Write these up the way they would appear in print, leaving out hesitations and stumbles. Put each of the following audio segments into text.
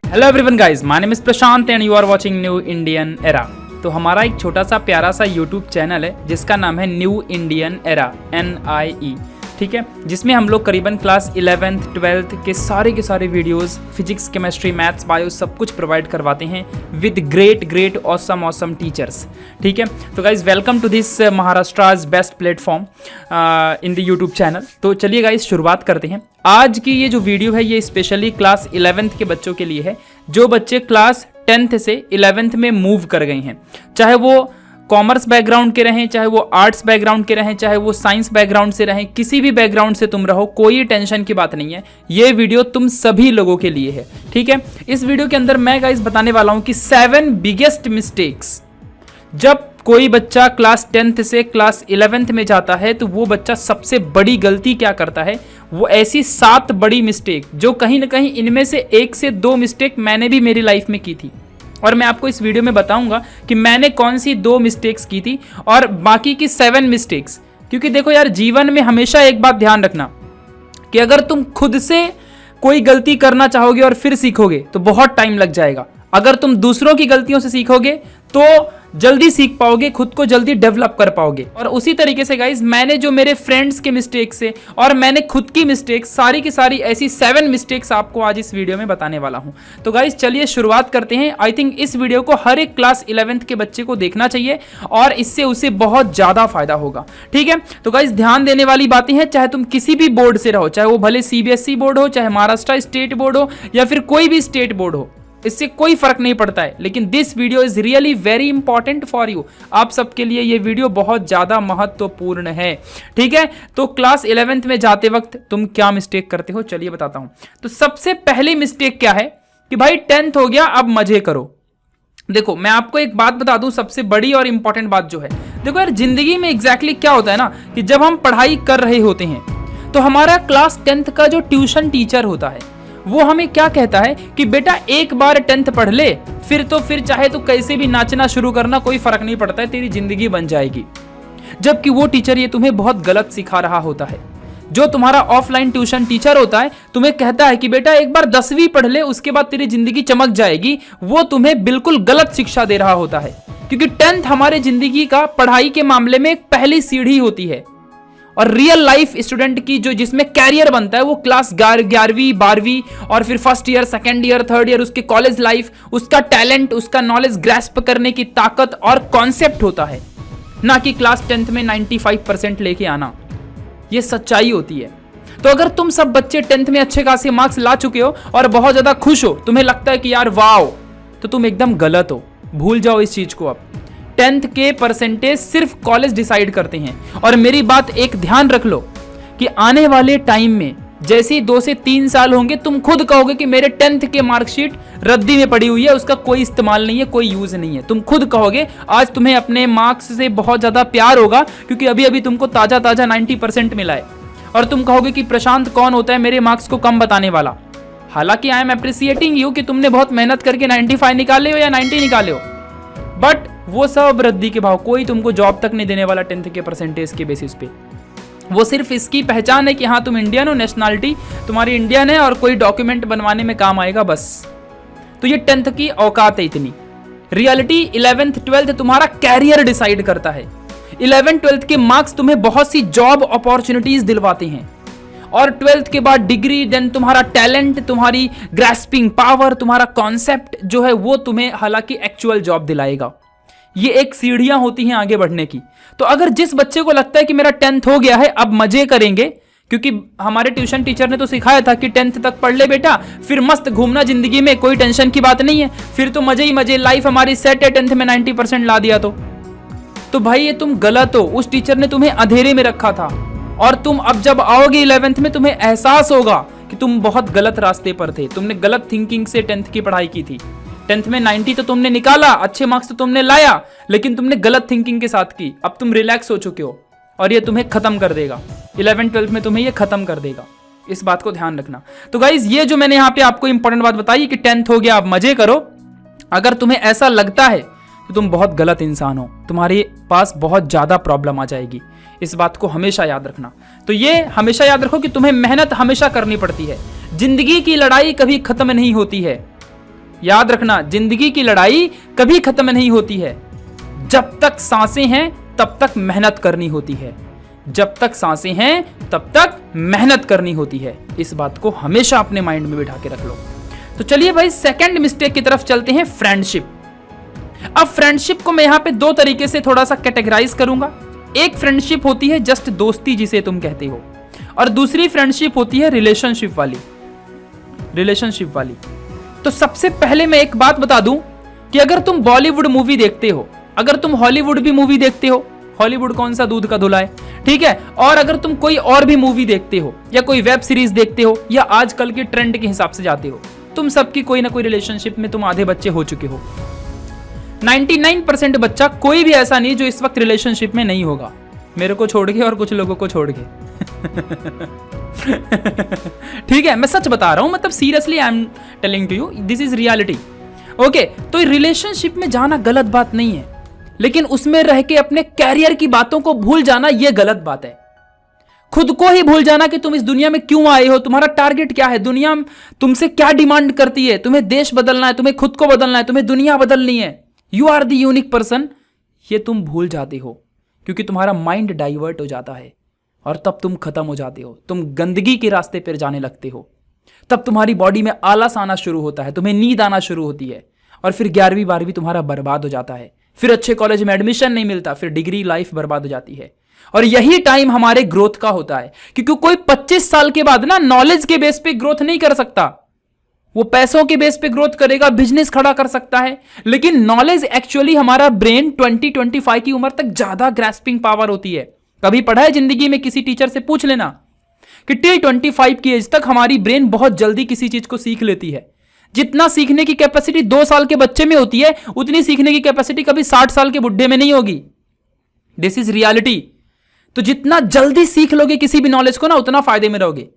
Hello everyone guys, my name is Prashant and you are watching New Indian Era. तो हमारा एक छोटा सा प्यारा सा यूट्यूब चैनल है जिसका नाम है न्यू इंडियन एरा NIE, ठीक है, जिसमें हम लोग करीबन क्लास 11th 12th के सारे videos physics chemistry maths bio सब कुछ प्रोवाइड करवाते हैं विद ग्रेट ऑसम टीचर्स। ठीक है, तो guys welcome to this Maharashtra's best platform in the YouTube channel. तो चलिए गाइज शुरुआत करते हैं। आज की ये जो वीडियो है ये स्पेशली क्लास 11th के बच्चों के लिए है, जो बच्चे क्लास 10th से 11th में मूव कर गए हैं, चाहे वो कॉमर्स बैकग्राउंड के रहें, चाहे वो आर्ट्स बैकग्राउंड के रहें, चाहे वो साइंस बैकग्राउंड से रहें, किसी भी बैकग्राउंड से तुम रहो, कोई टेंशन की बात नहीं है। ये वीडियो तुम सभी लोगों के लिए है। ठीक है, इस वीडियो के अंदर मैं गाइस बताने वाला हूं कि 7 बिगेस्ट मिस्टेक्स। जब कोई बच्चा क्लास 10th से क्लास 11th में जाता है तो वो बच्चा सबसे बड़ी गलती क्या करता है, वो ऐसी 7 बड़ी मिस्टेक जो कहीं ना कहीं इनमें से 1 से 2 मिस्टेक मैंने भी मेरी लाइफ में की थी, और मैं आपको इस वीडियो में बताऊंगा कि मैंने कौन सी 2 मिस्टेक्स की थी और बाकी की 7 मिस्टेक्स। क्योंकि देखो यार, जीवन में हमेशा एक बात ध्यान रखना कि अगर तुम खुद से कोई गलती करना चाहोगे और फिर सीखोगे तो बहुत टाइम लग जाएगा। अगर तुम दूसरों की गलतियों से सीखोगे तो जल्दी सीख पाओगे, खुद को जल्दी डेवलप कर पाओगे। और उसी तरीके से गाइज मैंने जो मेरे फ्रेंड्स के मिस्टेक्स से और मैंने खुद की मिस्टेक्स सारी की सारी ऐसी 7 मिस्टेक्स आपको आज इस वीडियो में बताने वाला हूं। तो गाइज चलिए शुरुआत करते हैं। आई थिंक इस वीडियो को हर एक क्लास 11th के बच्चे को देखना चाहिए और इससे उसे बहुत ज्यादा फायदा होगा। ठीक है, तो गाइज ध्यान देने वाली बातें हैं, चाहे तुम किसी भी बोर्ड से रहो, चाहे वो भले CBSE बोर्ड हो, चाहे महाराष्ट्र स्टेट बोर्ड हो या फिर कोई भी स्टेट बोर्ड हो, इससे कोई फर्क नहीं पड़ता है। लेकिन this video is really very important for you. आप सबके लिए ये वीडियो बहुत ज्यादा महत्वपूर्ण है। ठीक है, तो क्लास 11th में जाते वक्त तुम क्या मिस्टेक करते हो, चलिए बताता हूं। तो सबसे पहली मिस्टेक क्या है कि भाई 10th हो गया, अब मजे करो। देखो मैं आपको एक बात बता दूं, सबसे बड़ी और इंपॉर्टेंट बात जो है, देखो यार जिंदगी में एग्जैक्टली क्या होता है ना कि जब हम पढ़ाई कर रहे होते हैं तो हमारा क्लास 10th का जो ट्यूशन टीचर होता है वो हमें क्या कहता है कि बेटा एक बार 10th पढ़ ले, फिर चाहे तो कैसे भी नाचना शुरू करना, कोई फर्क नहीं पड़ता है, तेरी जिंदगी बन जाएगी। जबकि वो टीचर ये तुम्हें बहुत गलत सिखा रहा होता है। जो तुम्हारा ऑफलाइन ट्यूशन टीचर होता है तुम्हें कहता है कि बेटा एक बार 10वीं पढ़ ले, उसके बाद तेरी जिंदगी चमक जाएगी, वो तुम्हें बिल्कुल गलत शिक्षा दे रहा होता है। क्योंकि 10th हमारे जिंदगी का पढ़ाई के मामले में एक पहली सीढ़ी होती है और रियल लाइफ स्टूडेंट की जो जिसमें कैरियर बनता है वो क्लास 11वीं 12वीं और फिर first year, second year, third year, उसके कॉलेज लाइफ, उसका टैलेंट, उसका नॉलेज ग्रैस्प करने की ताकत और कॉन्सेप्ट होता है, ना कि क्लास 10th में 95% लेके आना। ये सच्चाई होती है। तो अगर तुम सब बच्चे 10th में अच्छे खासे मार्क्स ला चुके हो और बहुत ज्यादा खुश हो, तुम्हें लगता है कि यार वाओ, तो तुम एकदम गलत हो। भूल जाओ इस चीज को। अब 10th के परसेंटेज सिर्फ कॉलेज डिसाइड करते हैं। और मेरी बात एक ध्यान रख लो कि आने वाले टाइम में जैसे ही 2 से 3 साल होंगे, तुम खुद कहोगे कि मेरे 10th के मार्कशीट रद्दी में पड़ी हुई है, उसका कोई इस्तेमाल नहीं है, कोई यूज नहीं है। तुम खुद कहोगे। आज तुम्हें अपने मार्क्स से बहुत ज्यादा प्यार होगा क्योंकि अभी अभी तुमको ताजा 90% मिला है, और तुम कहोगे कि प्रशांत कौन होता है मेरे मार्क्स को कम बताने वाला। हालांकि आई एम अप्रिसिएटिंग यू कि तुमने बहुत मेहनत करके 95 निकाले हो या 90 निकाले हो, बट वो सब रद्दी के भाव। कोई तुमको जॉब तक नहीं देने वाला 10th के परसेंटेज के बेसिस पे। वो सिर्फ इसकी पहचान है कि हाँ तुम इंडियन हो, नेशनलिटी तुम्हारी इंडियन है और कोई डॉक्यूमेंट बनवाने में काम आएगा, बस। तो ये 10th की औकात है इतनी। रियलिटी 11th 12th तुम्हारा कैरियर डिसाइड करता है। 11th 12th के मार्क्स तुम्हें बहुत सी जॉब अपॉर्चुनिटीज दिलवाते हैं, और 12th के बाद डिग्री, देन तुम्हारा टैलेंट, तुम्हारी ग्रैस्पिंग पावर, तुम्हारा कॉन्सेप्ट जो है वो तुम्हें हालांकि एक्चुअल जॉब दिलाएगा। ये एक सीढ़ियां होती हैं आगे बढ़ने की। तो अगर जिस बच्चे को लगता है कि मेरा 10th हो गया है, अब मजे करेंगे, क्योंकि हमारे ट्यूशन टीचर ने तो सिखाया था कि 10th तक पढ़ ले बेटा, फिर मस्त घूमना जिंदगी में, कोई टेंशन की बात नहीं है, फिर तो मजे ही मजे, लाइफ हमारी सेट है, 10th में 90% ला दिया तो भाई ये तुम गलत हो। उस टीचर ने तुम्हें अंधेरे में रखा था, और तुम अब जब आओगे 11th में तुम्हें एहसास होगा कि तुम बहुत गलत रास्ते पर थे। तुमने गलत थिंकिंग से 10th की पढ़ाई की थी। 10th में 90 तो तुमने निकाला, अच्छे मार्क्स तो तुमने लाया, लेकिन तुमने गलत थिंकिंग के साथ की। अब तुम रिलैक्स हो चुके हो और ये तुम्हें खत्म कर देगा। 11th 12th में तुम्हें ये खत्म कर देगा। इस बात को ध्यान रखना। तो गाइज ये जो मैंने यहाँ पे आपको इंपॉर्टेंट बात बताई कि 10th हो गया, अब मजे करो, अगर तुम्हें ऐसा लगता है तो तुम बहुत गलत इंसान हो, तुम्हारे पास बहुत ज्यादा प्रॉब्लम आ जाएगी। इस बात को हमेशा याद रखना। तो ये हमेशा याद रखो कि तुम्हें मेहनत हमेशा करनी पड़ती है। जिंदगी की लड़ाई कभी खत्म नहीं होती है। याद रखना, जिंदगी की लड़ाई कभी खत्म नहीं होती है। जब तक सांसें हैं तब तक मेहनत करनी होती है। जब तक सांसें हैं तब तक मेहनत करनी होती है। इस बात को हमेशा अपने माइंड में बिठा के रख लो। तो चलिए भाई सेकंड मिस्टेक की तरफ चलते हैं, फ्रेंडशिप। अब फ्रेंडशिप को मैं यहां पे दो तरीके से थोड़ा सा कैटेगराइज करूंगा। एक फ्रेंडशिप होती है जस्ट दोस्ती जिसे तुम कहते हो, और दूसरी फ्रेंडशिप होती है रिलेशनशिप वाली। तो सबसे पहले मैं एक बात बता दूं कि अगर तुम बॉलीवुड मूवी देखते हो, अगर तुम हॉलीवुड भी मूवी देखते हो, हॉलीवुड कौन सा दूध का धुला है, ठीक है, और अगर तुम कोई और भी मूवी देखते हो या कोई वेब सीरीज देखते हो या आजकल के ट्रेंड के हिसाब से जाते हो, तुम सबकी कोई ना कोई रिलेशनशिप में तुम आधे बच्चे हो चुके हो। 99% बच्चा कोई भी ऐसा नहीं जो इस वक्त रिलेशनशिप में नहीं होगा, मेरे को छोड़ के और कुछ लोगों को छोड़ के। ठीक है, मैं सच बता रहा हूं, मतलब seriously I am telling to you, this is reality. Okay, तो रिलेशनशिप में जाना गलत बात नहीं है, लेकिन उसमें रह के अपने कैरियर की बातों को भूल जाना यह गलत बात है। खुद को ही भूल जाना कि तुम इस दुनिया में क्यों आए हो, तुम्हारा टारगेट क्या है, दुनिया तुमसे क्या डिमांड करती है, तुम्हें देश बदलना है, तुम्हें खुद को बदलना है, तुम्हें दुनिया बदलनी है, you are the unique person, ये तुम भूल जाते हो क्योंकि तुम्हारा माइंड डाइवर्ट हो जाता है और तब तुम खत्म हो जाते हो, तुम गंदगी के रास्ते पर जाने लगते हो। तब तुम्हारी बॉडी में आलस आना शुरू होता है, तुम्हें नींद आना शुरू होती है, और फिर 11वीं 12वीं तुम्हारा बर्बाद हो जाता है, फिर अच्छे कॉलेज में एडमिशन नहीं मिलता, फिर डिग्री लाइफ बर्बाद हो जाती है। और यही टाइम हमारे ग्रोथ का होता है, क्योंकि कोई 25 साल के बाद ना नॉलेज के बेस पे ग्रोथ नहीं कर सकता, वो पैसों के बेस पे ग्रोथ करेगा, बिजनेस खड़ा कर सकता है, लेकिन नॉलेज एक्चुअली हमारा ब्रेन 20-25 की उम्र तक ज्यादा ग्रैस्पिंग पावर होती है। कभी पढ़ा है जिंदगी में, किसी टीचर से पूछ लेना कि टिल 25 की एज तक हमारी ब्रेन बहुत जल्दी किसी चीज को सीख लेती है। जितना सीखने की कैपेसिटी 2 साल के बच्चे में होती है, उतनी सीखने की कैपेसिटी कभी 60 साल के बुढ़े में नहीं होगी। This is reality. तो जितना जल्दी सीख लोगे किसी भी नॉलेज को ना, उतना फायदे में रहोगे।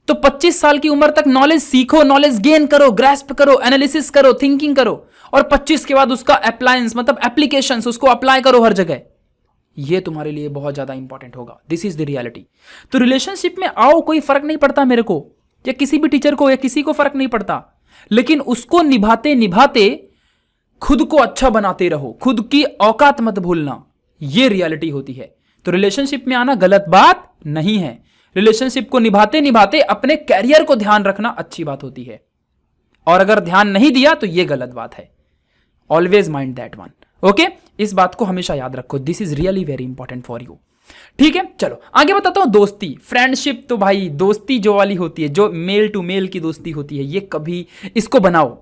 तो 25 साल की उम्र तक नॉलेज सीखो, नॉलेज गेन करो, ग्रैस्प करो, एनालिसिस करो, थिंकिंग करो, और 25 के बाद उसका अप्लायंस मतलब एप्लीकेशंस, उसको अप्लाई करो हर जगह। ये तुम्हारे लिए बहुत ज्यादा इंपॉर्टेंट होगा। This is the reality. तो रिलेशनशिप में आओ, कोई फर्क नहीं पड़ता मेरे को या किसी भी टीचर को या किसी को फर्क नहीं पड़ता, लेकिन उसको निभाते निभाते खुद को अच्छा बनाते रहो, खुद की औकात मत भूलना, ये रियलिटी होती है। तो रिलेशनशिप में आना गलत बात नहीं है, रिलेशनशिप को निभाते निभाते अपने कैरियर को ध्यान रखना अच्छी बात होती है, और अगर ध्यान नहीं दिया तो यह गलत बात है। Always mind that one. Okay, इस बात को हमेशा याद रखो, this is really very important for you. ठीक है, चलो आगे बताता हूं। दोस्ती, फ्रेंडशिप, तो भाई दोस्ती जो वाली होती है, जो मेल टू मेल की दोस्ती होती है, ये कभी इसको बनाओ,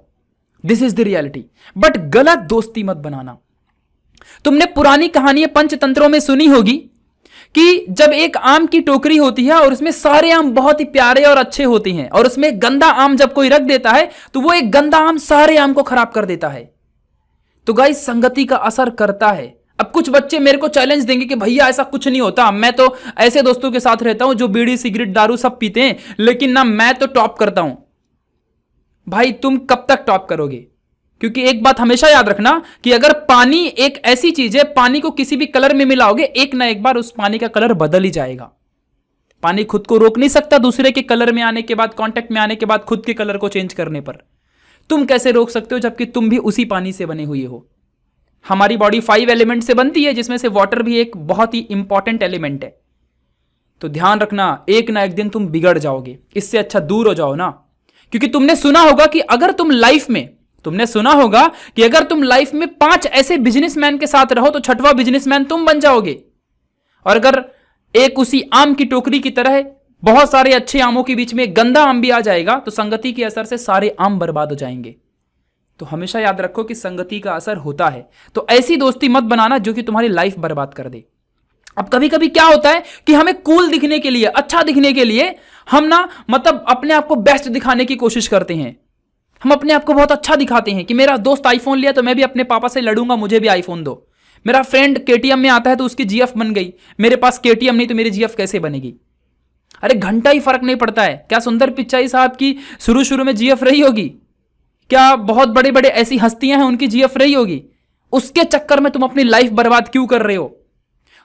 this is the reality, but गलत दोस्ती मत बनाना। तुमने पुरानी कहानी पंचतंत्रों में सुनी होगी कि जब एक आम की टोकरी होती है और उसमें सारे आम बहुत ही प्यारे और अच्छे होते हैं, और उसमें गंदा आम जब कोई रख देता है तो वो एक गंदा आम सारे आम को खराब कर देता है। तो गाइस, संगति का असर करता है। अब कुछ बच्चे मेरे को चैलेंज देंगे कि भैया ऐसा कुछ नहीं होता, मैं तो ऐसे दोस्तों के साथ रहता हूं जो बीड़ी सिगरेट दारू सब पीते हैं, लेकिन ना मैं तो टॉप करता हूं। भाई तुम कब तक टॉप करोगे? क्योंकि एक बात हमेशा याद रखना कि अगर पानी एक ऐसी चीज है, पानी को किसी भी कलर में मिलाओगे, एक ना एक बार उस पानी का कलर बदल ही जाएगा। पानी खुद को रोक नहीं सकता दूसरे के कलर में आने के बाद, कांटेक्ट में आने के बाद खुद के कलर को चेंज करने पर। तुम कैसे रोक सकते हो जबकि तुम भी उसी पानी से बने हुए हो? हमारी बॉडी 5 एलिमेंट से बनती है, जिसमें से वाटर भी एक बहुत ही इंपॉर्टेंट एलिमेंट है। तो ध्यान रखना, एक ना एक दिन तुम बिगड़ जाओगे, इससे अच्छा दूर हो जाओ ना। क्योंकि तुमने सुना होगा कि अगर तुम लाइफ में 5 ऐसे बिजनेसमैन के साथ रहो तो 6वां बिजनेसमैन तुम बन जाओगे। और अगर एक उसी आम की टोकरी की तरह बहुत सारे अच्छे आमों के बीच में गंदा आम भी आ जाएगा तो संगति के असर से सारे आम बर्बाद हो जाएंगे। तो हमेशा याद रखो कि संगति का असर होता है। तो ऐसी दोस्ती मत बनाना जो कि तुम्हारी लाइफ बर्बाद कर दे। अब कभी कभी क्या होता है कि हमें कूल दिखने के लिए, अच्छा दिखने के लिए हम ना मतलब अपने आप को बेस्ट दिखाने की कोशिश करते हैं। हम अपने आप को बहुत अच्छा दिखाते हैं कि मेरा दोस्त आईफोन लिया तो मैं भी अपने पापा से लड़ूंगा, मुझे भी आईफोन दो। मेरा फ्रेंड केटीएम में आता है तो उसकी जीएफ बन गई, मेरे पास केटीएम नहीं तो मेरी जीएफ कैसे बनेगी? अरे घंटा ही फर्क नहीं पड़ता है। क्या सुंदर पिचाई साहब की शुरू में जीएफ रही होगी? क्या बहुत बड़े बड़े ऐसी हस्तियां हैं उनकी जीएफ रही होगी? उसके चक्कर में तुम अपनी लाइफ बर्बाद क्यों कर रहे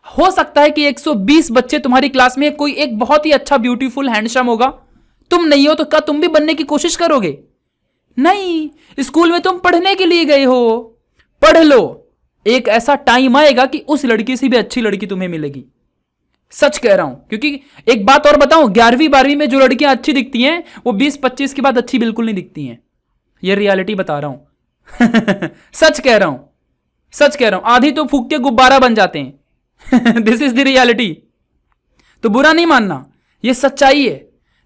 हो सकता है कि 120 बच्चे तुम्हारी क्लास में कोई एक बहुत ही अच्छा ब्यूटीफुल हैंडसम होगा, तुम नहीं हो, तो क्या तुम भी बनने की कोशिश करोगे? नहीं, स्कूल में तुम पढ़ने के लिए गए हो, पढ़ लो। एक ऐसा टाइम आएगा कि उस लड़की से भी अच्छी लड़की तुम्हें मिलेगी। सच कह रहा हूं, क्योंकि एक बात और बताऊं, 11वीं 12वीं में जो लड़कियां अच्छी दिखती हैं वो 20-25 के बाद अच्छी बिल्कुल नहीं दिखती हैं। ये रियलिटी बता रहा हूं। सच कह रहा हूं, सच कह रहा हूं। आधी तो फूक के गुब्बारा बन जाते हैं। This is the reality. तो बुरा नहीं मानना, ये सच्चाई है।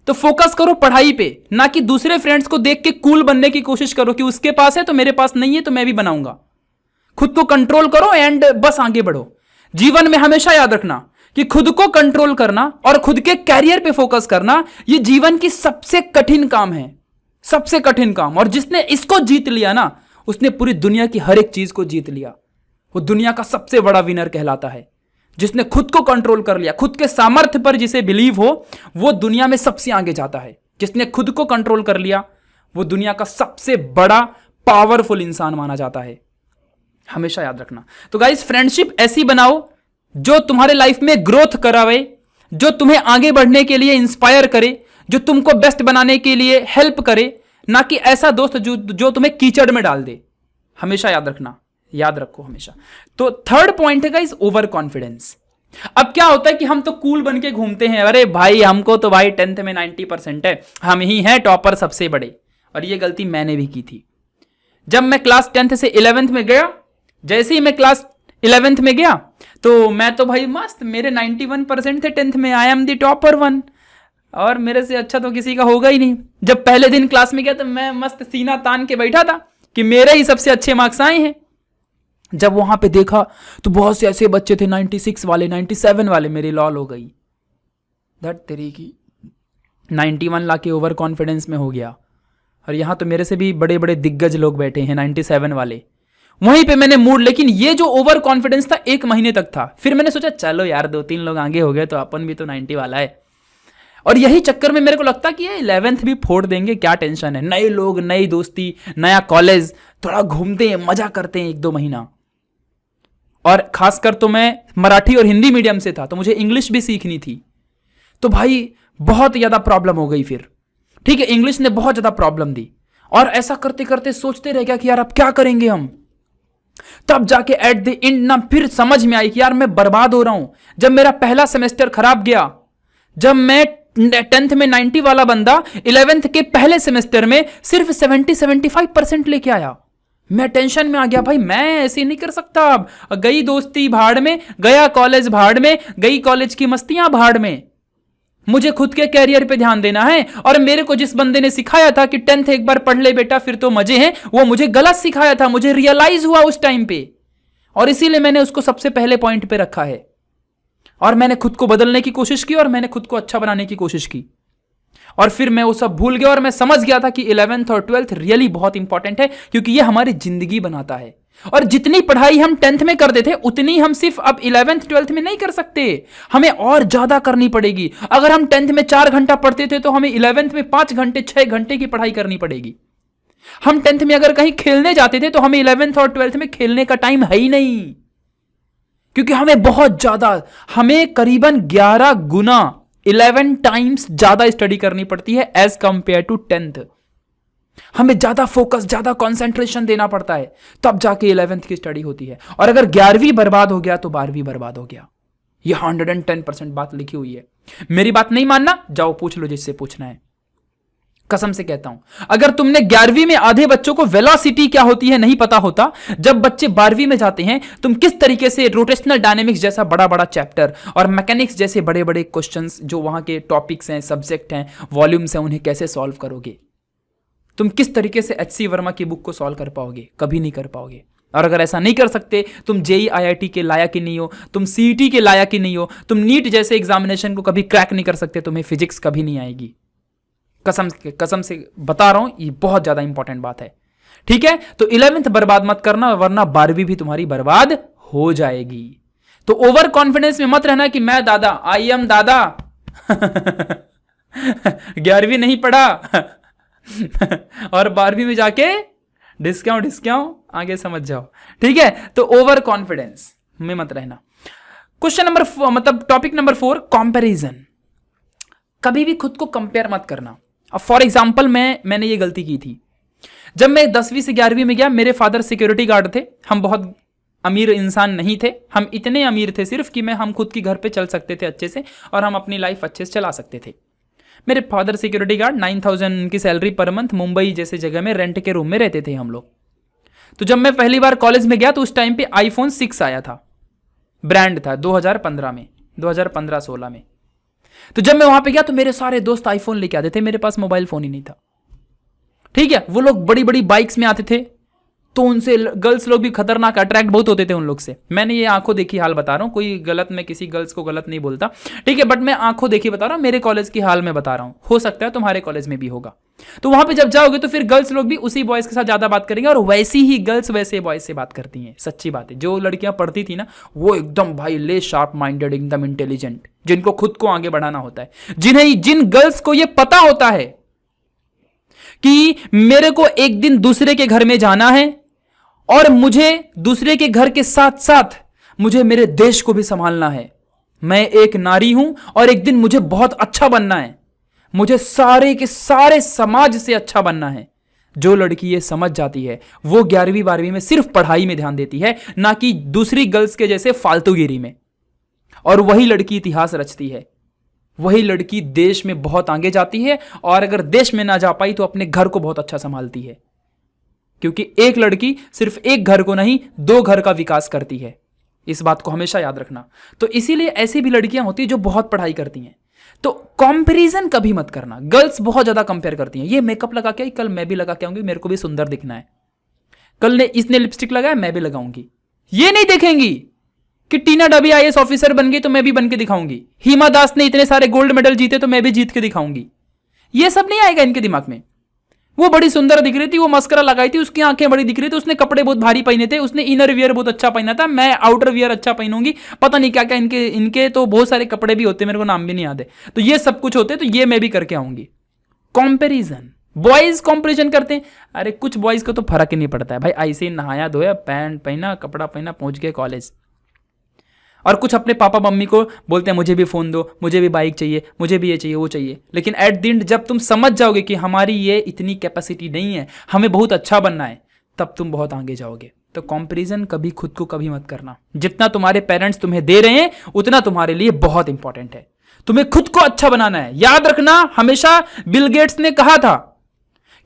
तो फोकस करो पढ़ाई पे, ना कि दूसरे फ्रेंड्स को देख के कूल बनने की कोशिश करो कि उसके पास है तो मेरे पास नहीं है तो मैं भी बनाऊंगा। खुद को कंट्रोल करो एंड बस आगे बढ़ो। जीवन में हमेशा याद रखना कि खुद को कंट्रोल करना और खुद के कैरियर पे फोकस करना, ये जीवन की सबसे कठिन काम है, सबसे कठिन काम। और जिसने इसको जीत लिया ना, उसने पूरी दुनिया की हर एक चीज को जीत लिया। वो दुनिया का सबसे बड़ा विनर कहलाता है। जिसने खुद को कंट्रोल कर लिया, खुद के सामर्थ्य पर जिसे बिलीव हो, वो दुनिया में सबसे आगे जाता है। जिसने खुद को कंट्रोल कर लिया, वो दुनिया का सबसे बड़ा पावरफुल इंसान माना जाता है। हमेशा याद रखना। तो गाइस, फ्रेंडशिप ऐसी बनाओ जो तुम्हारे लाइफ में ग्रोथ करावे, जो तुम्हें आगे बढ़ने के लिए इंस्पायर करे, जो तुमको बेस्ट बनाने के लिए हेल्प करे, ना कि ऐसा दोस्त जो तुम्हें कीचड़ में डाल दे। हमेशा याद रखना, याद रखो हमेशा। तो थर्ड पॉइंट है गाइस, ओवर कॉन्फिडेंस। अब क्या होता है कि हम तो कूल बन के घूमते हैं, अरे भाई हमको तो भाई 10th में 90% है, हम ही हैं टॉपर सबसे बड़े। और ये गलती मैंने भी की थी। जब मैं क्लास 10th से 11th में गया, जैसे ही मैं क्लास 11th में गया तो मैं तो भाई मस्त, मेरे 91% थे 10th में, I am the topper one, और मेरे से अच्छा तो किसी का होगा ही नहीं। जब पहले दिन क्लास में गया तो मैं मस्त सीना तान के बैठा था कि मेरे ही सबसे अच्छे मार्क्स आए हैं। जब वहां पे देखा तो बहुत से ऐसे बच्चे थे 96 वाले, 97 वाले, मेरी लॉल हो गई। दैट तेरी की 91 ला के ओवर कॉन्फिडेंस में हो गया। और यहां तो मेरे से भी बड़े बड़े दिग्गज लोग बैठे हैं 97 वाले। वहीं पे मैंने मूड, लेकिन ये जो ओवर कॉन्फिडेंस था 1 महीने तक था। फिर मैंने सोचा चलो यार 2-3 लोग आगे हो गए तो अपन भी तो 90 वाला है। और यही चक्कर में मेरे को लगता कि ये 11th भी फोड़ देंगे, क्या टेंशन है, नए लोग, नई दोस्ती, नया कॉलेज, थोड़ा घूमते हैं, मजा करते हैं 1-2 महीना। और खासकर तो मैं मराठी और हिंदी मीडियम से था तो मुझे इंग्लिश भी सीखनी थी। तो भाई बहुत ज्यादा प्रॉब्लम हो गई फिर। ठीक है, इंग्लिश ने बहुत ज्यादा प्रॉब्लम दी। और ऐसा करते करते सोचते रह गया कि यार अब क्या करेंगे हम। तब जाके एट द एंड ना फिर समझ में आई कि यार मैं बर्बाद हो रहा हूं। जब मेरा पहला सेमेस्टर खराब गया, जब मैं 10th में 90 वाला बंदा 11th के पहले सेमेस्टर में सिर्फ 70-75% लेके आया, मैं टेंशन में आ गया। भाई मैं ऐसे नहीं कर सकता। अब गई दोस्ती भाड़ में, गया कॉलेज भाड़ में, गई कॉलेज की मस्तियां भाड़ में। मुझे खुद के कैरियर पे ध्यान देना है। और मेरे को जिस बंदे ने सिखाया था कि 10th एक बार पढ़ ले बेटा फिर तो मजे हैं, वो मुझे गलत सिखाया था। मुझे रियलाइज हुआ उस टाइम पे, और इसीलिए मैंने उसको सबसे पहले पॉइंट पे रखा है। और मैंने खुद को बदलने की कोशिश की और मैंने खुद को अच्छा बनाने की कोशिश की। और फिर मैं वो सब भूल गया और मैं समझ गया था कि 11th और 12th रियली बहुत इंपॉर्टेंट है, क्योंकि ये हमारी जिंदगी बनाता है। और जितनी पढ़ाई हम 10th में करते थे उतनी हम सिर्फ अब 11th 12th में नहीं कर सकते, हमें और ज्यादा करनी पड़ेगी। अगर हम 10th में 4 घंटा पढ़ते थे तो हमें 11th में 5 घंटे 6 घंटे की पढ़ाई करनी पड़ेगी। हम 10th में अगर कहीं खेलने जाते थे तो हमें 11th और 12th में खेलने का टाइम है ही नहीं, क्योंकि हमें बहुत ज्यादा, हमें करीबन 11 गुना 11 टाइम्स ज्यादा स्टडी करनी पड़ती है एज कंपेयर टू 10th। हमें ज्यादा फोकस, ज्यादा कंसंट्रेशन देना पड़ता है, तब जाके 11th की स्टडी होती है। और अगर 11वीं बर्बाद हो गया तो 12वीं बर्बाद हो गया। ये 110% बात लिखी हुई है। मेरी बात नहीं मानना, जाओ पूछ लो जिससे पूछना है। कसम से कहता हूं, अगर तुमने 11वीं में आधे बच्चों को वेलोसिटी क्या होती है नहीं पता होता, जब बच्चे 12वीं में जाते हैं तुम किस तरीके से रोटेशनल डायनेमिक्स जैसा बड़ा बड़ा चैप्टर और मैकेनिक्स जैसे बड़े बड़े क्वेश्चंस जो वहां के टॉपिक्स हैं, सब्जेक्ट हैं, वॉल्यूम्स हैं, उन्हें कैसे सॉल्व करोगे। तुम किस तरीके से HC वर्मा की बुक को सॉल्व कर पाओगे, कभी नहीं कर पाओगे। और अगर ऐसा नहीं कर सकते, तुम JEE IIT के लायक ही नहीं हो, तुम CET के लायक ही नहीं हो, तुम नीट जैसे एग्जामिनेशन को कभी क्रैक नहीं कर सकते, तुम्हें फिजिक्स कभी नहीं आएगी। कसम से बता रहा हूं, ये बहुत ज्यादा इंपॉर्टेंट बात है। ठीक है, तो 11th बर्बाद मत करना, वरना 12वीं भी तुम्हारी बर्बाद हो जाएगी। तो ओवर कॉन्फिडेंस में मत रहना कि मैं दादा, आई एम दादा 11वीं नहीं पढ़ा और 12वीं में जाके डिस्काउंट आगे समझ जाओ। ठीक है, तो ओवर कॉन्फिडेंस में मत रहना। क्वेश्चन नंबर मतलब टॉपिक नंबर 4, कंपैरिजन। कभी भी खुद को कंपेयर मत करना। अब फॉर एग्जाम्पल मैंने ये गलती की थी जब मैं 10वीं से 11वीं में गया, मेरे फादर सिक्योरिटी गार्ड थे। हम बहुत अमीर इंसान नहीं थे, हम इतने अमीर थे सिर्फ कि हम खुद की घर पे चल सकते थे अच्छे से, और हम अपनी लाइफ अच्छे से चला सकते थे। मेरे फादर सिक्योरिटी गार्ड, 9,000 उनकी सैलरी पर मंथ, मुंबई जैसे जगह में रेंट के रूम में रहते थे हम लोग। तो जब मैं पहली बार कॉलेज में गया तो उस टाइम पे iPhone 6 आया था, ब्रांड था, 2015 में, 2015-16 में। तो जब मैं वहां पे गया तो मेरे सारे दोस्त आईफोन लेके आते थे, मेरे पास मोबाइल फोन ही नहीं था। ठीक है, वो लोग बड़ी बड़ी बाइक्स में आते थे, तो उनसे गर्ल्स लोग भी खतरनाक अट्रैक्ट बहुत होते थे उन लोग से। मैंने ये आंखों देखी हाल बता रहा हूँ, कोई गलत, मैं किसी गर्ल्स को गलत नहीं बोलता, ठीक है, बट मैं आंखों देखी बता रहा हूँ, मेरे कॉलेज की हाल में बता रहा हूँ, हो सकता है तुम्हारे कॉलेज में भी होगा। तो वहां पे जब जाओगे तो फिर गर्ल्स लोग भी उसी बॉयज के साथ ज्यादा बात करेंगे, और वैसी ही गर्ल्स वैसे बॉयज से बात करती हैं। सच्ची बात है, जो लड़कियां पढ़ती थी ना वो एकदम भाई ले शार्प माइंडेड, एकदम इंटेलिजेंट, जिनको खुद को आगे बढ़ाना होता है, जिन गर्ल्स को ये पता होता है कि मेरे को एक दिन दूसरे के घर में जाना है, और मुझे दूसरे के घर के साथ साथ मुझे मेरे देश को भी संभालना है। मैं एक नारी हूं और एक दिन मुझे बहुत अच्छा बनना है, मुझे सारे के सारे समाज से अच्छा बनना है। जो लड़की ये समझ जाती है वो 11वीं 12वीं में सिर्फ पढ़ाई में ध्यान देती है, ना कि दूसरी गर्ल्स के जैसे फालतूगिरी में। और वही लड़की इतिहास रचती है, वही लड़की देश में बहुत आगे जाती है, और अगर देश में ना जा पाई तो अपने घर को बहुत अच्छा संभालती है। क्योंकि एक लड़की सिर्फ एक घर को नहीं, 2 घर का विकास करती है। इस बात को हमेशा याद रखना। तो इसीलिए ऐसी भी लड़कियां होती हैं जो बहुत पढ़ाई करती हैं। तो कंपैरिजन कभी मत करना। गर्ल्स बहुत ज्यादा कंपेयर करती हैं, ये मेकअप लगा के आई, कल मैं भी लगा के आऊंगी, मेरे को भी सुंदर दिखना है। कल ने इसने लिपस्टिक लगाया, मैं भी लगाऊंगी। ये नहीं देखेंगी कि टीना डबी IAS ऑफिसर बन गई तो मैं भी बन के दिखाऊंगी, हिमा दास ने इतने सारे गोल्ड मेडल जीते तो मैं भी जीत के दिखाऊंगी। ये सब नहीं आएगा इनके दिमाग में। वो बड़ी सुंदर दिख रही थी, वो मस्करा लगाई थी, उसकी आंखें बड़ी दिख रही थी, उसने कपड़े बहुत भारी पहने थे, उसने इनर वियर बहुत अच्छा पहना था, मैं आउटर वियर अच्छा पहनूंगी, पता नहीं क्या क्या इनके तो बहुत सारे कपड़े भी होते, मेरे को नाम भी नहीं याद है। तो ये सब कुछ होते, तो ये मैं भी करके आऊंगी। कंपैरिजन, बॉयज कंपैरिजन करते हैं। अरे कुछ बॉयज को तो फर्क ही नहीं पड़ता है भाई, ऐसे ही नहाया धोया, पैंट पहना, कपड़ा पहना, पहुंच गए कॉलेज। और कुछ अपने पापा मम्मी को बोलते हैं मुझे भी फोन दो, मुझे भी बाइक चाहिए, मुझे भी ये चाहिए, वो चाहिए। लेकिन एट द एंड जब तुम समझ जाओगे कि हमारी ये इतनी कैपेसिटी नहीं है, हमें बहुत अच्छा बनना है, तब तुम बहुत आगे जाओगे। तो कंपैरिजन कभी खुद को कभी मत करना। जितना तुम्हारे पेरेंट्स तुम्हें दे रहे हैं उतना तुम्हारे लिए बहुत इंपॉर्टेंट है। तुम्हें खुद को अच्छा बनाना है। याद रखना, हमेशा बिल गेट्स ने कहा था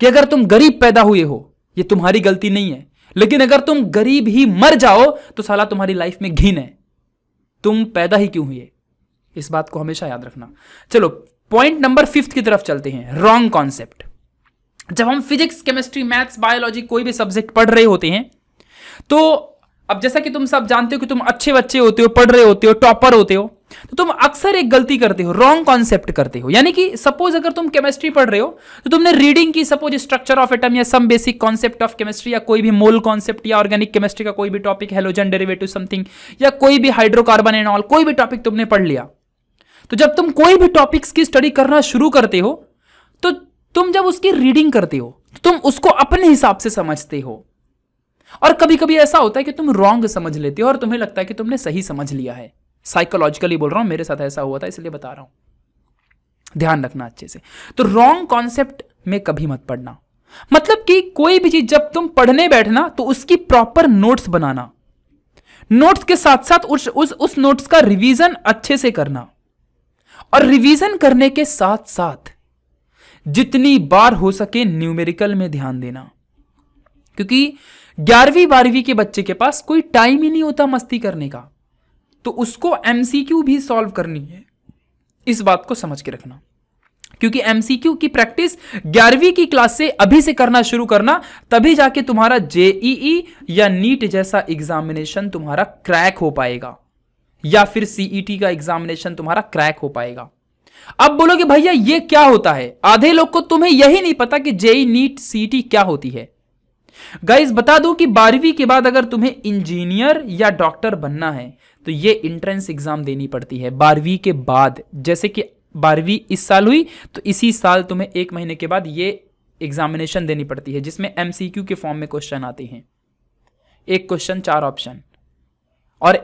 कि अगर तुम गरीब पैदा हुए हो ये तुम्हारी गलती नहीं है, लेकिन अगर तुम गरीब ही मर जाओ तो साला तुम्हारी लाइफ में घिन है, तुम पैदा ही क्यों हुए। इस बात को हमेशा याद रखना। चलो पॉइंट नंबर 5 की तरफ चलते हैं, रॉन्ग कॉन्सेप्ट। जब हम फिजिक्स, केमिस्ट्री, मैथ्स, बायोलॉजी कोई भी सब्जेक्ट पढ़ रहे होते हैं, तो अब जैसा कि तुम सब जानते हो कि तुम अच्छे बच्चे होते हो, पढ़ रहे होते हो, टॉपर होते हो, तो तुम अक्सर एक गलती करते हो, रॉन्ग कॉन्सेप्ट करते हो। यानी कि सपोज अगर तुम केमिस्ट्री पढ़ रहे हो तो तुमने रीडिंग की, सपोज स्ट्रक्चर ऑफ एटम या some basic concept of chemistry, या कोई भी मोल कॉन्सेप्ट या ऑर्गेनिक केमिस्ट्री का कोई भी टॉपिक, हेलोजन डेरिवेटिव समथिंग, या कोई भी हाइड्रोकार्बन एंड ऑल, कोई भी टॉपिक तुमने पढ़ लिया। तो जब तुम कोई भी टॉपिक्स की स्टडी करना शुरू करते हो तो तुम जब उसकी रीडिंग करते हो तो तुम उसको अपने हिसाब से समझते हो, और कभी कभी ऐसा होता है कि तुम रॉन्ग समझ लेते हो और तुम्हें लगता है कि तुमने सही समझ लिया है। साइकोलॉजिकली बोल रहा हूं, मेरे साथ ऐसा हुआ था इसलिए बता रहा हूं, ध्यान रखना अच्छे से। तो रॉन्ग कॉन्सेप्ट में कभी मत पढ़ना। मतलब कि कोई भी चीज जब तुम पढ़ने बैठना तो उसकी प्रॉपर नोट्स बनाना, नोट्स के साथ साथ उस नोट्स का रिवीजन अच्छे से करना, और रिवीजन करने के साथ साथ जितनी बार हो सके न्यूमेरिकल में ध्यान देना। क्योंकि 11वीं 12वीं के बच्चे के पास कोई टाइम ही नहीं होता मस्ती करने का, तो उसको MCQ भी सॉल्व करनी है। इस बात को समझ के रखना, क्योंकि MCQ की प्रैक्टिस 11वीं की क्लास से अभी से करना शुरू करना, तभी जाके तुम्हारा JEE या नीट जैसा एग्जामिनेशन तुम्हारा क्रैक हो पाएगा, या फिर CET का एग्जामिनेशन तुम्हारा क्रैक हो पाएगा। अब बोलोगे भैया ये क्या होता है, आधे लोग को तुम्हें यही नहीं पता कि JEE, नीट, CET क्या होती है। गाइस बता दूं कि 12वीं के बाद अगर तुम्हें इंजीनियर या डॉक्टर बनना है तो ये एंट्रेंस एग्जाम देनी पड़ती है 12वीं के बाद। जैसे कि 12वीं इस साल हुई तो इसी साल तुम्हें 1 महीने के बाद ये एग्जामिनेशन देनी पड़ती है, जिसमें MCQ के फॉर्म में क्वेश्चन आते हैं, 1 क्वेश्चन 4 ऑप्शन। और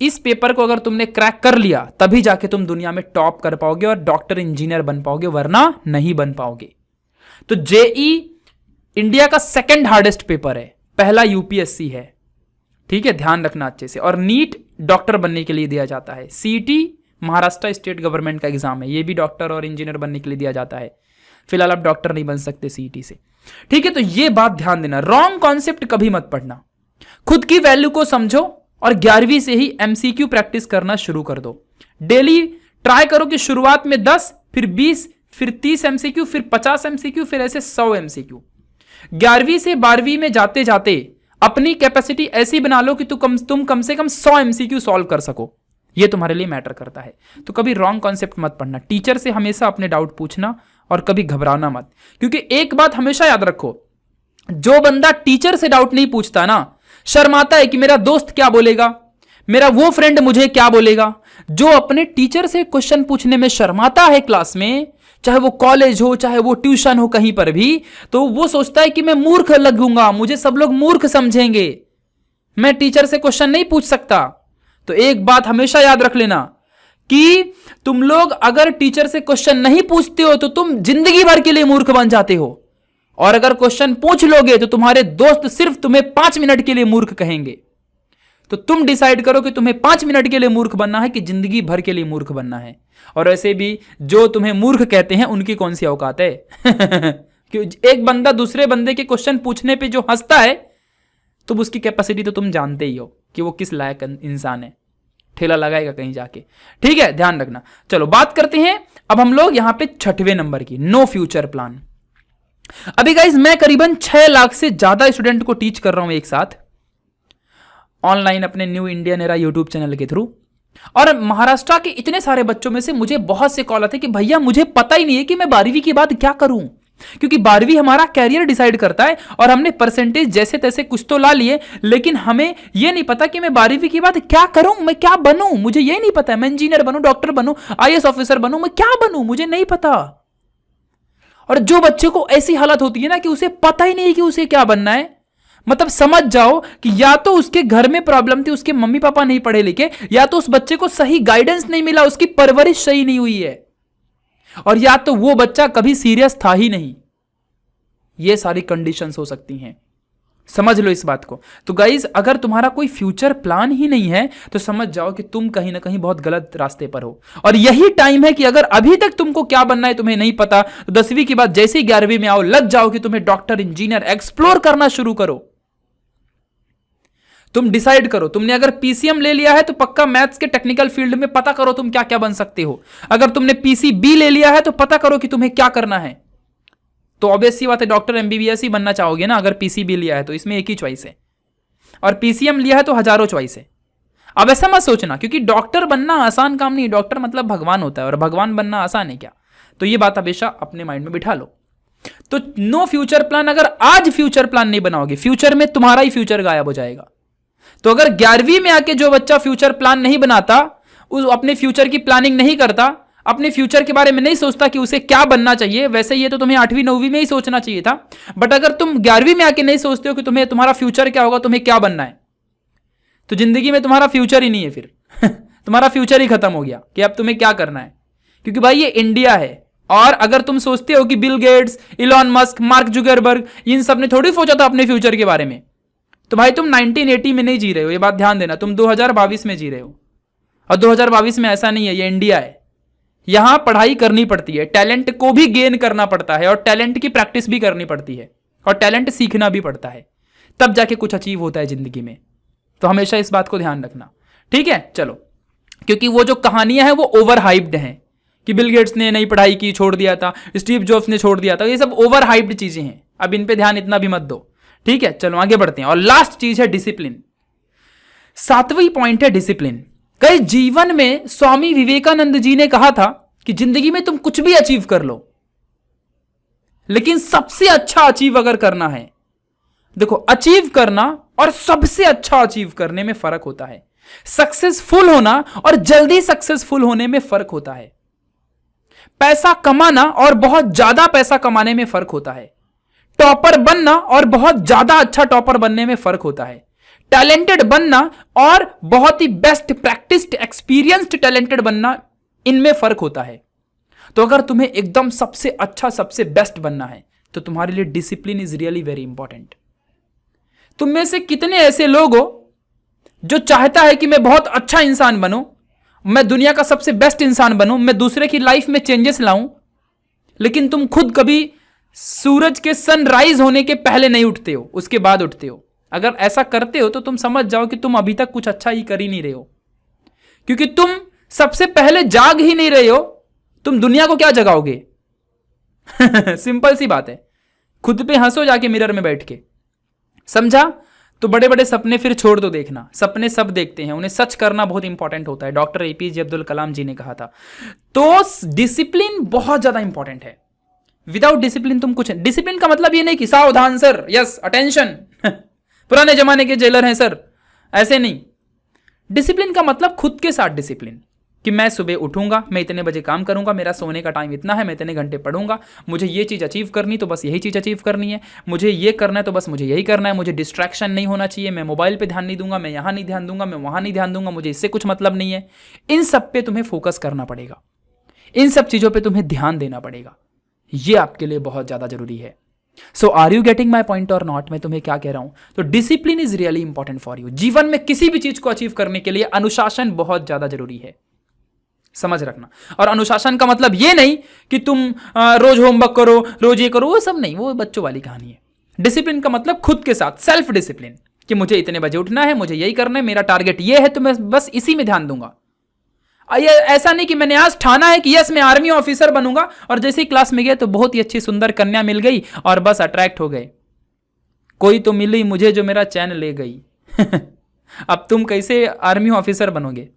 इस पेपर को अगर तुमने क्रैक कर लिया तभी जाके तुम दुनिया में टॉप कर पाओगे और डॉक्टर इंजीनियर बन पाओगे, वरना नहीं बन पाओगे। तो JEE इंडिया का सेकंड हार्डेस्ट पेपर है, पहला यूपीएससी है, ठीक है, ध्यान रखना अच्छे से। और नीट डॉक्टर बनने के लिए दिया जाता है। सीईटी महाराष्ट्र स्टेट गवर्नमेंट का एग्जाम है, ये भी डॉक्टर और इंजीनियर बनने के लिए दिया जाता है। फिलहाल आप डॉक्टर नहीं बन सकते सीईटी से, ठीक है। तो ये बात ध्यान देना, रॉन्ग कॉन्सेप्ट कभी मत पढ़ना, खुद की वैल्यू को समझो और 11वीं से ही एमसीक्यू प्रैक्टिस करना शुरू कर दो। डेली ट्राई करो कि शुरुआत में 10, फिर 20, फिर 30 एमसीक्यू, फिर 50 एमसीक्यू, फिर ऐसे 100 एमसीक्यू। 11वीं से 12वीं में जाते जाते अपनी कैपेसिटी ऐसी बना लो कि तुम कम से कम 100 एमसीक्यू सॉल्व कर सको। ये तुम्हारे लिए मैटर करता है। तो कभी रॉन्ग कॉन्सेप्ट मत पढ़ना, टीचर से हमेशा अपने डाउट पूछना और कभी घबराना मत। क्योंकि एक बात हमेशा याद रखो, जो बंदा टीचर से डाउट नहीं पूछता ना, शर्माता है कि मेरा दोस्त क्या बोलेगा, मेरा वो फ्रेंड मुझे क्या बोलेगा, जो अपने टीचर से क्वेश्चन पूछने में शर्माता है क्लास में, चाहे वो कॉलेज हो चाहे वो ट्यूशन हो, कहीं पर भी, तो वो सोचता है कि मैं मूर्ख लगूंगा, मुझे सब लोग मूर्ख समझेंगे, मैं टीचर से क्वेश्चन नहीं पूछ सकता। तो एक बात हमेशा याद रख लेना कि तुम लोग अगर टीचर से क्वेश्चन नहीं पूछते हो तो तुम जिंदगी भर के लिए मूर्ख बन जाते हो, और अगर क्वेश्चन पूछ लोगे तो तुम्हारे दोस्त सिर्फ तुम्हें 5 मिनट के लिए मूर्ख कहेंगे। तो तुम डिसाइड करो कि तुम्हें 5 मिनट के लिए मूर्ख बनना है कि जिंदगी भर के लिए मूर्ख बनना है। और वैसे भी जो तुम्हें मूर्ख कहते हैं उनकी कौन सी औकात है कि एक बंदा दूसरे बंदे के क्वेश्चन पूछने पे जो हंसता है, तो उसकी कैपेसिटी तो तुम जानते ही हो कि वो किस लायक इंसान है, ठेला लगाएगा कहीं जाके, ठीक है, ध्यान रखना। चलो बात करते हैं अब हम लोग यहां पे 6वें नंबर की, नो फ्यूचर प्लान। अभी गाइज मैं करीबन 6 लाख से ज्यादा स्टूडेंट को टीच कर रहा हूं एक साथ ऑनलाइन अपने new Indian era YouTube channel के थ्रू, और महाराष्ट्र के इतने सारे बच्चों में से मुझे बहुत से कॉल आते कि भैया मुझे पता ही नहीं है कि मैं 12वीं के बाद क्या करूं, क्योंकि 12वीं हमारा कैरियर डिसाइड करता है और हमने परसेंटेज जैसे तैसे कुछ तो ला लिए, लेकिन हमें यह नहीं पता कि मैं 12वीं के बाद क्या करूं, मैं क्या बनूं, मुझे यह नहीं पता है, मैं इंजीनियर बनूं, डॉक्टर बनूं, आईएएस ऑफिसर बनूं, मैं क्या बनूं, मुझे नहीं पता। और जो बच्चे को ऐसी हालत होती है ना कि उसे पता ही नहीं कि उसे क्या बनना है, मतलब समझ जाओ कि या तो उसके घर में प्रॉब्लम थी, उसके मम्मी पापा नहीं पढ़े लिखे, या तो उस बच्चे को सही गाइडेंस नहीं मिला, उसकी परवरिश सही नहीं हुई है, और या तो वो बच्चा कभी सीरियस था ही नहीं। ये सारी कंडीशंस हो सकती हैं, समझ लो इस बात को। तो गाइज अगर तुम्हारा कोई फ्यूचर प्लान ही नहीं है तो समझ जाओ कि तुम कहीं ना कहीं बहुत गलत रास्ते पर हो। और यही टाइम है कि अगर अभी तक तुमको क्या बनना है तुम्हें नहीं पता, तो 10वीं के बाद जैसे ही 11वीं में आओ, लग जाओ कि तुम्हें डॉक्टर, इंजीनियर, एक्सप्लोर करना शुरू करो। तुम डिसाइड करो, तुमने अगर पीसीएम ले लिया है तो पक्का मैथ्स के टेक्निकल फील्ड में पता करो तुम क्या क्या बन सकते हो। अगर तुमने पीसीबी ले लिया है तो पता करो कि तुम्हें क्या करना है। तो ऑब्वियस सी बात है डॉक्टर एमबीबीएस ही बनना चाहोगे ना, अगर पीसीबी लिया है तो इसमें एक ही चॉइस है, और पीसीएम लिया है तो हजारों चॉइस है। अब ऐसा मत सोचना, क्योंकि डॉक्टर बनना आसान काम नहीं, डॉक्टर मतलब भगवान होता है, और भगवान बनना आसान है क्या? तो ये बात हमेशा अपने माइंड में बिठा लो। तो नो फ्यूचर प्लान, अगर आज फ्यूचर प्लान नहीं बनाओगे, फ्यूचर में तुम्हारा ही फ्यूचर गायब हो जाएगा। तो अगर 11वीं में आके जो बच्चा फ्यूचर प्लान नहीं बनाता, उस अपने फ्यूचर की प्लानिंग नहीं करता, अपने फ्यूचर के बारे में नहीं सोचता कि उसे क्या बनना चाहिए, वैसे ये तो तुम्हें 8वीं 9वीं में ही सोचना चाहिए था। बट अगर तुम 11वीं में आके नहीं सोचते हो कि तुम्हारा फ्यूचर क्या होगा, तुम्हें क्या बनना है, तो जिंदगी में तुम्हारा फ्यूचर ही नहीं है फिर तुम्हारा फ्यूचर ही खत्म हो गया कि अब तुम्हें क्या करना है। क्योंकि भाई ये इंडिया है, और अगर तुम सोचते हो कि Bill Gates, Elon Musk, Mark Zuckerberg, इन सब ने थोड़ी सोचा था अपने फ्यूचर के बारे में, तो भाई तुम 1980 में नहीं जी रहे हो, ये बात ध्यान देना। तुम 2022 में जी रहे हो, और 2022 में ऐसा नहीं है, ये इंडिया है। यहां पढ़ाई करनी पड़ती है, टैलेंट को भी गेन करना पड़ता है, और टैलेंट की प्रैक्टिस भी करनी पड़ती है, और टैलेंट सीखना भी पड़ता है, तब जाके कुछ अचीव होता है जिंदगी में। तो हमेशा इस बात को ध्यान रखना, ठीक है। चलो, क्योंकि वो जो कहानियां हैं वो ओवर हाइप्ड हैं कि बिल गेट्स ने नई पढ़ाई की, छोड़ दिया था, स्टीव जॉब्स ने छोड़ दिया था, ये सब ओवर हाइप्ड चीजें हैं। अब इन पे ध्यान इतना भी मत दो, ठीक है। चलो आगे बढ़ते हैं, और लास्ट चीज है डिसिप्लिन। 7वीं पॉइंट है डिसिप्लिन। कई जीवन में स्वामी विवेकानंद जी ने कहा था कि जिंदगी में तुम कुछ भी अचीव कर लो, लेकिन सबसे अच्छा अचीव अगर करना है, देखो अचीव करना और सबसे अच्छा अचीव करने में फर्क होता है। सक्सेसफुल होना और जल्दी सक्सेसफुल होने में फर्क होता है। पैसा कमाना और बहुत ज्यादा पैसा कमाने में फर्क होता है। टॉपर बनना और बहुत ज्यादा अच्छा टॉपर बनने में फर्क होता है। टैलेंटेड बनना और बहुत ही बेस्ट प्रैक्टिस्ड एक्सपीरियंस्ड टैलेंटेड बनना, इनमें फर्क होता है। तो अगर तुम्हें एकदम सबसे अच्छा सबसे बेस्ट बनना है तो तुम्हारे लिए discipline is really very important. तुम में से कितने ऐसे लोग हो जो चाहता है कि मैं बहुत अच्छा इंसान बनूं, मैं दुनिया का सबसे बेस्ट इंसान बनूं, मैं दूसरे की लाइफ में चेंजेस लाऊं, लेकिन तुम खुद कभी सूरज के सनराइज होने के पहले नहीं उठते हो, उसके बाद उठते हो। अगर ऐसा करते हो तो तुम समझ जाओ कि तुम अभी तक कुछ अच्छा ही कर ही नहीं रहे हो, क्योंकि तुम सबसे पहले जाग ही नहीं रहे हो। तुम दुनिया को क्या जगाओगे? सिंपल सी बात है। खुद पे हंसो जाके मिरर में बैठ के, समझा? तो बड़े बड़े सपने फिर छोड़ दो देखना। सपने सब देखते हैं, उन्हें सच करना बहुत इंपॉर्टेंट होता है। डॉक्टर एपीजे अब्दुल कलाम जी ने कहा था। तो डिसिप्लिन बहुत ज्यादा इंपॉर्टेंट है। विदाउट डिसिप्लिन तुम कुछ, डिसिप्लिन का मतलब ये नहीं कि सावधान सर, यस अटेंशन, पुराने जमाने के जेलर हैं सर, ऐसे नहीं। डिसिप्लिन का मतलब खुद के साथ डिसिप्लिन, कि मैं सुबह उठूंगा, मैं इतने बजे काम करूंगा, मेरा सोने का टाइम इतना है, मैं इतने घंटे पढ़ूंगा, मुझे ये चीज़ अचीव करनी तो बस यही चीज़ अचीव करनी है, मुझे ये करना है तो बस मुझे यही करना है, मुझे डिस्ट्रैक्शन नहीं होना चाहिए, मैं मोबाइल पे ध्यान नहीं दूंगा, मैं यहाँ नहीं ध्यान दूंगा, मैं वहाँ नहीं ध्यान दूंगा, मुझे इससे कुछ मतलब नहीं है। इन सब पे तुम्हें फोकस करना पड़ेगा, इन सब चीज़ों पर तुम्हें ध्यान देना पड़ेगा। ये आपके लिए बहुत ज़्यादा जरूरी है। So are you getting my point or not? मैं तुम्हें क्या कह रहा हूं? तो discipline is really important for you. जीवन में किसी भी चीज को अचीव करने के लिए अनुशासन बहुत ज्यादा जरूरी है, समझ रखना। और अनुशासन का मतलब ये नहीं कि तुम रोज होमवर्क करो, रोज ये करो, वो सब नहीं, वो बच्चों वाली कहानी है। डिसिप्लिन का मतलब खुद के साथ सेल्फ डिसिप्लिन, कि मुझे इतने बजे उठना है, मुझे यही करना है, मेरा टारगेट ये है, तो मैं बस इसी में ध्यान दूंगा। ऐसा नहीं कि मैंने आज ठाना है कि यस मैं आर्मी ऑफिसर बनूंगा, और जैसे ही क्लास में गए तो बहुत ही अच्छी सुंदर कन्या मिल गई और बस अट्रैक्ट हो गए। कोई तो मिली मुझे जो मेरा चैन ले गई। अब तुम कैसे आर्मी ऑफिसर बनोगे?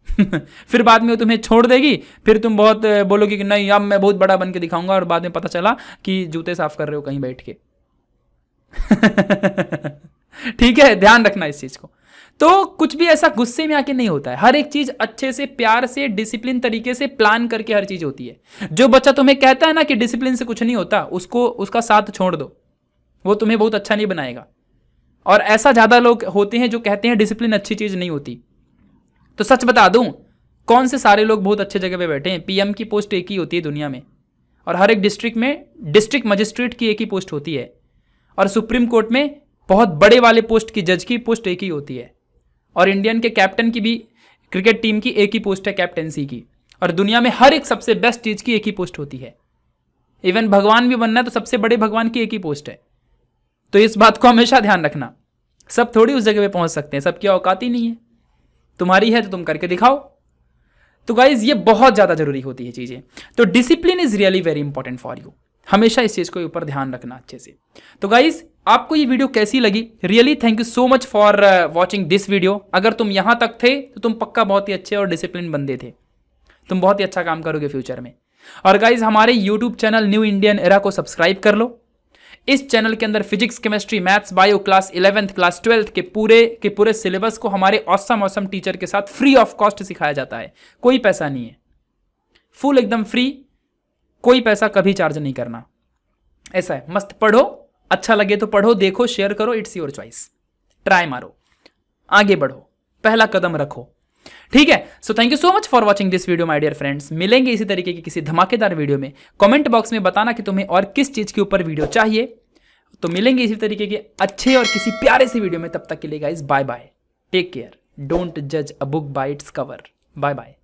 फिर बाद में वो तुम्हें छोड़ देगी, फिर तुम बहुत बोलोगे कि नहीं अब मैं बहुत बड़ा बन के दिखाऊंगा, और बाद में पता चला कि जूते साफ कर रहे हो कहीं बैठ के। ठीक है, ध्यान रखना इस चीज को। तो कुछ भी ऐसा गुस्से में आके नहीं होता है, हर एक चीज अच्छे से, प्यार से, डिसिप्लिन तरीके से प्लान करके हर चीज होती है। जो बच्चा तुम्हें कहता है ना कि डिसिप्लिन से कुछ नहीं होता, उसको उसका साथ छोड़ दो, वो तुम्हें बहुत अच्छा नहीं बनाएगा। और ऐसा ज्यादा लोग होते हैं जो कहते हैं डिसिप्लिन अच्छी चीज नहीं होती। तो सच बता दूं, कौन से सारे लोग बहुत अच्छे जगह पे बैठे हैं। पीएम की पोस्ट एक ही होती है दुनिया में, और हर एक डिस्ट्रिक्ट में डिस्ट्रिक्ट मजिस्ट्रेट की एक ही पोस्ट होती है, और सुप्रीम कोर्ट में बहुत बड़े वाले पोस्ट की जज की पोस्ट एक ही होती है, और इंडियन के कैप्टन की भी, क्रिकेट टीम की एक ही पोस्ट है कैप्टेंसी की, और दुनिया में हर एक सबसे बेस्ट चीज की एक ही पोस्ट होती है। इवन भगवान भी बनना है तो सबसे बड़े भगवान की एक ही पोस्ट है। तो इस बात को हमेशा ध्यान रखना, सब थोड़ी उस जगह पे पहुंच सकते हैं, सबकी औकात ही नहीं है। तुम्हारी है तो तुम करके दिखाओ। तो गाइज ये बहुत ज्यादा जरूरी होती है चीजें। तो discipline is really very important for you, हमेशा इस चीज को ऊपर ध्यान रखना अच्छे से। तो गाइज आपको ये वीडियो कैसी लगी? Really thank you so much for watching this video. अगर तुम यहां तक थे तो तुम पक्का बहुत ही अच्छे और डिसिप्लिन बंदे थे, तुम बहुत ही अच्छा काम करोगे फ्यूचर में। और गाइज हमारे YouTube channel new Indian era को सब्सक्राइब कर लो। इस चैनल के अंदर physics, chemistry, maths, bio class 11th class 12th के पूरे सिलेबस को हमारे ऑसम टीचर के साथ फ्री ऑफ कॉस्ट सिखाया जाता है। कोई पैसा नहीं है, फुल एकदम फ्री, कोई पैसा कभी चार्ज नहीं करना। ऐसा है, मस्त पढ़ो, अच्छा लगे तो पढ़ो, देखो, शेयर करो, इट्स योर चॉइस। ट्राई मारो, आगे बढ़ो, पहला कदम रखो, ठीक है। So thank you so much for watching this video my dear friends. मिलेंगे इसी तरीके की किसी धमाकेदार वीडियो में। कमेंट बॉक्स में बताना कि तुम्हें और किस चीज के ऊपर वीडियो चाहिए। तो मिलेंगे इसी तरीके के अच्छे और किसी प्यारे से वीडियो में। तब तक के लिए guys bye bye, take care, don't जज a book by its cover. Bye bye.